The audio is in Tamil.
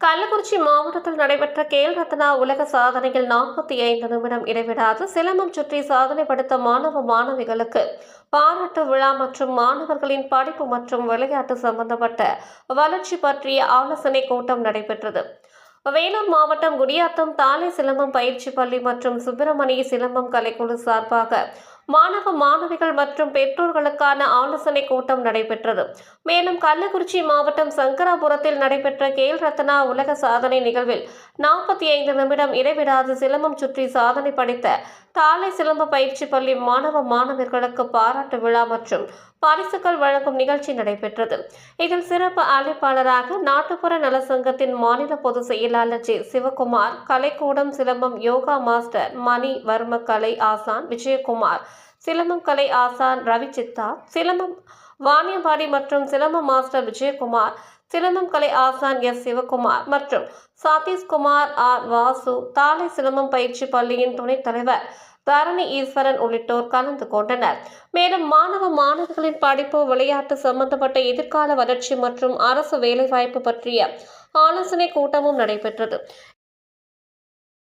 கள்ளக்குறிச்சி மாவட்டத்தில் நடைபெற்ற கேல் ரத்னா உலக சாதனையில் 45 நிமிடம் இடைவிடாது சிலம்பம் சுற்றி சாதனை படைத்த மாணவ மாணவிகளுக்கு பாராட்டு விழா மற்றும் மாணவர்களின் படிப்பு மற்றும் விளையாட்டு சம்பந்தப்பட்ட வளர்ச்சி பற்றிய ஆலோசனை கூட்டம் நடைபெற்றது. வேலூர் மாவட்டம் குடியாத்தம் தாலை சிலம்பம் பயிற்சி பள்ளி மற்றும் சுப்பிரமணிய சிலம்பம் கலைக்குழு சார்பாக மாணவ மாணவிகள் மற்றும் பெற்றோர்களுக்கான ஆலோசனை கூட்டம் நடைபெற்றது. மேலும் கள்ளக்குறிச்சி மாவட்டம் சங்கராபுரத்தில் நடைபெற்ற கேல் ரத்னா உலக சாதனை நிகழ்வில் 45 நிமிடம் இடைவிடாது சிலம்பம் சுற்றி சாதனை படைத்த தாலை சிலம்ப பயிற்சி பள்ளி மாணவ மாணவர்களுக்கு பாராட்டு விழா மற்றும் பரிசுகள் வழங்கும் நிகழ்ச்சி நடைபெற்றது. இதில் சிறப்பு அழைப்பாளராக நாட்டுப்புற நல சங்கத்தின் மாநில பொதுச் செயலாளர் ஜே சிவகுமார், கலைக்கூடம் சிலம்பம் யோகா மாஸ்டர் மணி வர்ம கலை ஆசான் விஜயகுமார், சிலம்பம் கலை ஆசான் ரவி சித்தா, சிலம்பம் வாணியம்பாடி மற்றும் சிலம்பம் மாஸ்டர் விஜயகுமார், சிலம்பம் கலை ஆசான் எஸ் சிவகுமார் மற்றும் சதீஷ்குமார் ஆர் வாசு, தாலை சிலம்பம் பயிற்சி பள்ளியின் துணைத் தலைவர் தரணி ஈஸ்வரன் உள்ளிட்டோர் கலந்து கொண்டனர். மேலும் மாணவ மாணவர்களின் படிப்பு, விளையாட்டு சம்பந்தப்பட்ட எதிர்கால வளர்ச்சி மற்றும் அரசு வேலைவாய்ப்பு பற்றிய ஆலோசனை கூட்டமும் நடைபெற்றது.